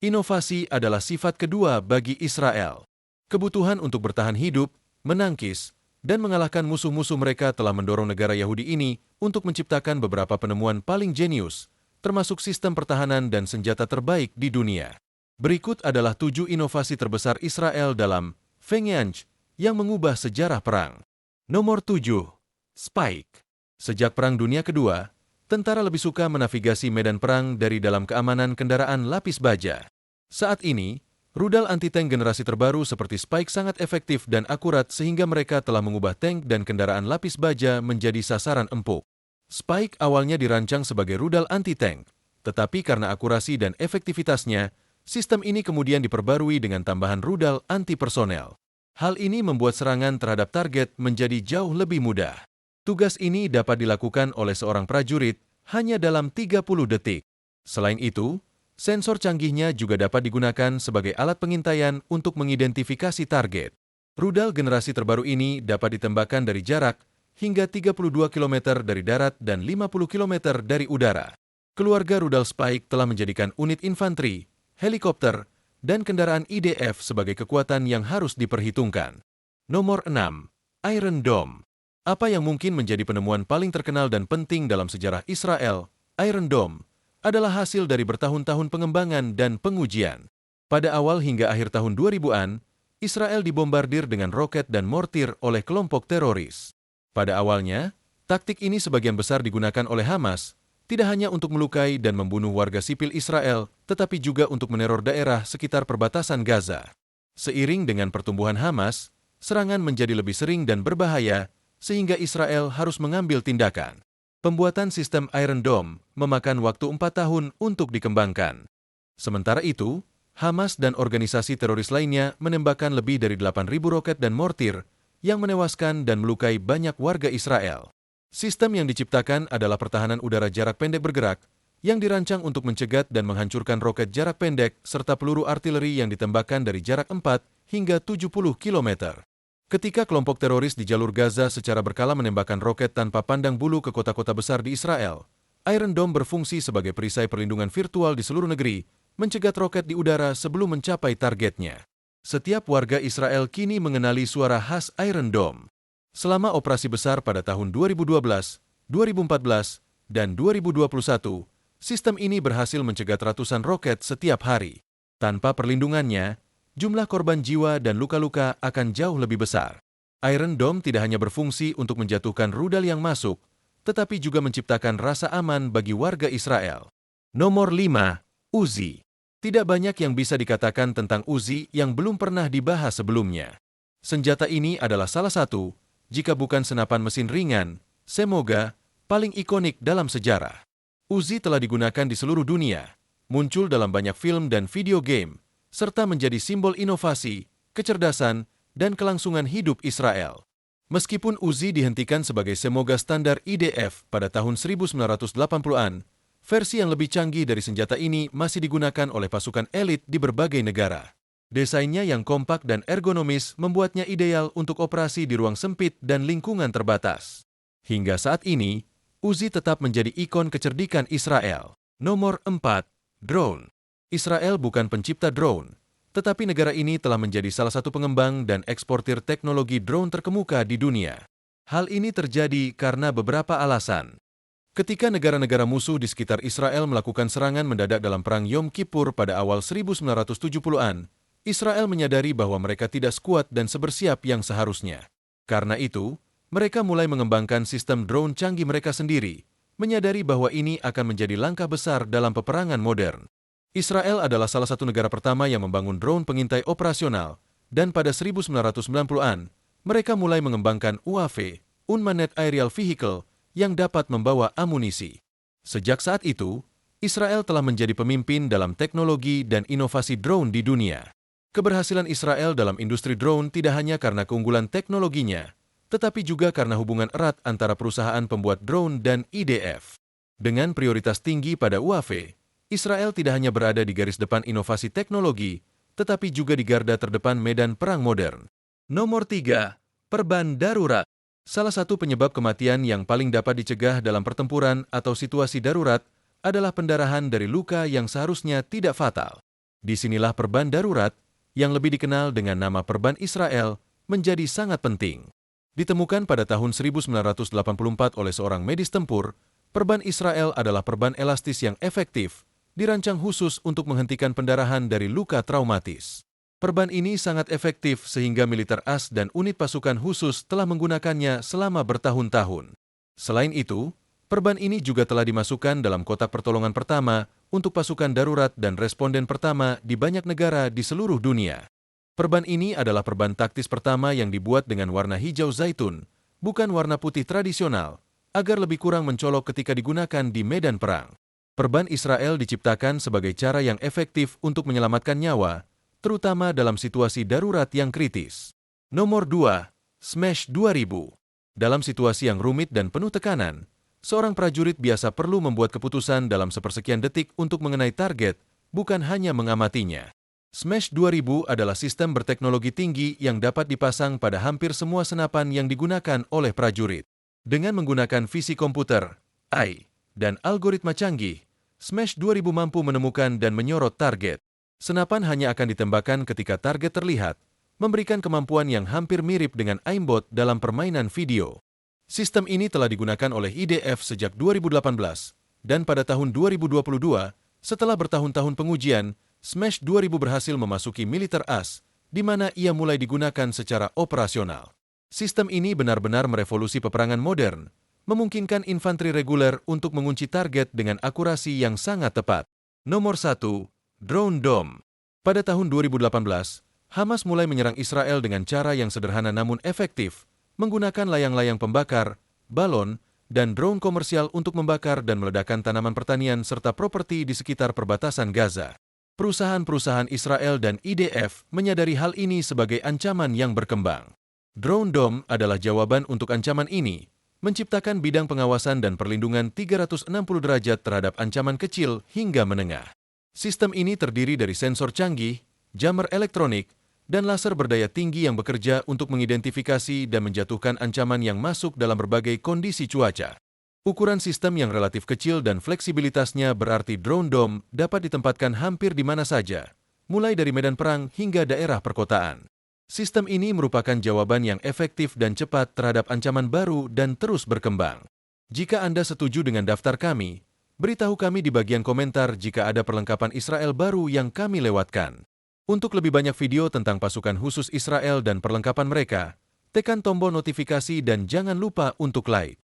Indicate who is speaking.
Speaker 1: Inovasi adalah sifat kedua bagi Israel. Kebutuhan untuk bertahan hidup, menangkis, dan mengalahkan musuh-musuh mereka telah mendorong negara Yahudi ini untuk menciptakan beberapa penemuan paling jenius, termasuk sistem pertahanan dan senjata terbaik di dunia. Berikut adalah 7 inovasi terbesar Israel dalam Fengyanj yang mengubah sejarah perang. Nomor 7. Spike. Sejak Perang Dunia Kedua, tentara lebih suka menavigasi medan perang dari dalam keamanan kendaraan lapis baja. Saat ini, rudal anti-tank generasi terbaru seperti Spike sangat efektif dan akurat sehingga mereka telah mengubah tank dan kendaraan lapis baja menjadi sasaran empuk. Spike awalnya dirancang sebagai rudal anti-tank, tetapi karena akurasi dan efektivitasnya, sistem ini kemudian diperbarui dengan tambahan rudal anti-personel. Hal ini membuat serangan terhadap target menjadi jauh lebih mudah. Tugas ini dapat dilakukan oleh seorang prajurit hanya dalam 30 detik. Selain itu, sensor canggihnya juga dapat digunakan sebagai alat pengintaian untuk mengidentifikasi target. Rudal generasi terbaru ini dapat ditembakkan dari jarak hingga 32 km dari darat dan 50 km dari udara. Keluarga rudal Spike telah menjadikan unit infanteri, helikopter, dan kendaraan IDF sebagai kekuatan yang harus diperhitungkan. Nomor 6. Iron Dome. Apa yang mungkin menjadi penemuan paling terkenal dan penting dalam sejarah Israel, Iron Dome, adalah hasil dari bertahun-tahun pengembangan dan pengujian. Pada awal hingga akhir tahun 2000-an, Israel dibombardir dengan roket dan mortir oleh kelompok teroris. Pada awalnya, taktik ini sebagian besar digunakan oleh Hamas, tidak hanya untuk melukai dan membunuh warga sipil Israel, tetapi juga untuk meneror daerah sekitar perbatasan Gaza. Seiring dengan pertumbuhan Hamas, serangan menjadi lebih sering dan berbahaya, sehingga Israel harus mengambil tindakan. Pembuatan sistem Iron Dome memakan waktu 4 tahun untuk dikembangkan. Sementara itu, Hamas dan organisasi teroris lainnya menembakkan lebih dari 8.000 roket dan mortir yang menewaskan dan melukai banyak warga Israel. Sistem yang diciptakan adalah pertahanan udara jarak pendek bergerak yang dirancang untuk mencegat dan menghancurkan roket jarak pendek serta peluru artileri yang ditembakkan dari jarak 4 hingga 70 km. Ketika kelompok teroris di jalur Gaza secara berkala menembakkan roket tanpa pandang bulu ke kota-kota besar di Israel, Iron Dome berfungsi sebagai perisai perlindungan virtual di seluruh negeri, mencegat roket di udara sebelum mencapai targetnya. Setiap warga Israel kini mengenali suara khas Iron Dome. Selama operasi besar pada tahun 2012, 2014, dan 2021, sistem ini berhasil mencegat ratusan roket setiap hari. Tanpa perlindungannya, jumlah korban jiwa dan luka-luka akan jauh lebih besar. Iron Dome tidak hanya berfungsi untuk menjatuhkan rudal yang masuk, tetapi juga menciptakan rasa aman bagi warga Israel. Nomor 5. Uzi. Tidak banyak yang bisa dikatakan tentang Uzi yang belum pernah dibahas sebelumnya. Senjata ini adalah salah satu, jika bukan senapan mesin ringan, semoga, paling ikonik dalam sejarah. Uzi telah digunakan di seluruh dunia, muncul dalam banyak film dan video game, serta menjadi simbol inovasi, kecerdasan, dan kelangsungan hidup Israel. Meskipun Uzi dihentikan sebagai semoga standar IDF pada tahun 1980-an, versi yang lebih canggih dari senjata ini masih digunakan oleh pasukan elit di berbagai negara. Desainnya yang kompak dan ergonomis membuatnya ideal untuk operasi di ruang sempit dan lingkungan terbatas. Hingga saat ini, Uzi tetap menjadi ikon kecerdikan Israel. Nomor 4. Drone. Israel bukan pencipta drone, tetapi negara ini telah menjadi salah satu pengembang dan eksportir teknologi drone terkemuka di dunia. Hal ini terjadi karena beberapa alasan. Ketika negara-negara musuh di sekitar Israel melakukan serangan mendadak dalam Perang Yom Kippur pada awal 1970-an, Israel menyadari bahwa mereka tidak sekuat dan sebersiap yang seharusnya. Karena itu, mereka mulai mengembangkan sistem drone canggih mereka sendiri, menyadari bahwa ini akan menjadi langkah besar dalam peperangan modern. Israel adalah salah satu negara pertama yang membangun drone pengintai operasional, dan pada 1990-an, mereka mulai mengembangkan UAV, Unmanned Aerial Vehicle, yang dapat membawa amunisi. Sejak saat itu, Israel telah menjadi pemimpin dalam teknologi dan inovasi drone di dunia. Keberhasilan Israel dalam industri drone tidak hanya karena keunggulan teknologinya, tetapi juga karena hubungan erat antara perusahaan pembuat drone dan IDF. Dengan prioritas tinggi pada UAV, Israel tidak hanya berada di garis depan inovasi teknologi, tetapi juga di garda terdepan medan perang modern. Nomor 3. Perban darurat. Salah satu penyebab kematian yang paling dapat dicegah dalam pertempuran atau situasi darurat adalah pendarahan dari luka yang seharusnya tidak fatal. Disinilah perban darurat, yang lebih dikenal dengan nama perban Israel, menjadi sangat penting. Ditemukan pada tahun 1984 oleh seorang medis tempur, perban Israel adalah perban elastis yang efektif, dirancang khusus untuk menghentikan pendarahan dari luka traumatis. Perban ini sangat efektif sehingga militer AS dan unit pasukan khusus telah menggunakannya selama bertahun-tahun. Selain itu, perban ini juga telah dimasukkan dalam kotak pertolongan pertama untuk pasukan darurat dan responden pertama di banyak negara di seluruh dunia. Perban ini adalah perban taktis pertama yang dibuat dengan warna hijau zaitun, bukan warna putih tradisional, agar lebih kurang mencolok ketika digunakan di medan perang. Perban Israel diciptakan sebagai cara yang efektif untuk menyelamatkan nyawa, terutama dalam situasi darurat yang kritis. Nomor 2. Smash 2000. Dalam situasi yang rumit dan penuh tekanan, seorang prajurit biasa perlu membuat keputusan dalam sepersekian detik untuk mengenai target, bukan hanya mengamatinya. Smash 2000 adalah sistem berteknologi tinggi yang dapat dipasang pada hampir semua senapan yang digunakan oleh prajurit. Dengan menggunakan visi komputer, AI, dan algoritma canggih, Smash 2000 mampu menemukan dan menyorot target. Senapan hanya akan ditembakkan ketika target terlihat, memberikan kemampuan yang hampir mirip dengan aimbot dalam permainan video. Sistem ini telah digunakan oleh IDF sejak 2018, dan pada tahun 2022, setelah bertahun-tahun pengujian, Smash 2000 berhasil memasuki militer AS, di mana ia mulai digunakan secara operasional. Sistem ini benar-benar merevolusi peperangan modern, memungkinkan infanteri reguler untuk mengunci target dengan akurasi yang sangat tepat. Nomor 1. Drone Dome. Pada tahun 2018, Hamas mulai menyerang Israel dengan cara yang sederhana namun efektif, menggunakan layang-layang pembakar, balon, dan drone komersial untuk membakar dan meledakkan tanaman pertanian serta properti di sekitar perbatasan Gaza. Perusahaan-perusahaan Israel dan IDF menyadari hal ini sebagai ancaman yang berkembang. Drone Dome adalah jawaban untuk ancaman ini, menciptakan bidang pengawasan dan perlindungan 360 derajat terhadap ancaman kecil hingga menengah. Sistem ini terdiri dari sensor canggih, jammer elektronik, dan laser berdaya tinggi yang bekerja untuk mengidentifikasi dan menjatuhkan ancaman yang masuk dalam berbagai kondisi cuaca. Ukuran sistem yang relatif kecil dan fleksibilitasnya berarti Drone Dome dapat ditempatkan hampir di mana saja, mulai dari medan perang hingga daerah perkotaan. Sistem ini merupakan jawaban yang efektif dan cepat terhadap ancaman baru dan terus berkembang. Jika Anda setuju dengan daftar kami, beritahu kami di bagian komentar jika ada perlengkapan Israel baru yang kami lewatkan. Untuk lebih banyak video tentang pasukan khusus Israel dan perlengkapan mereka, tekan tombol notifikasi dan jangan lupa untuk like.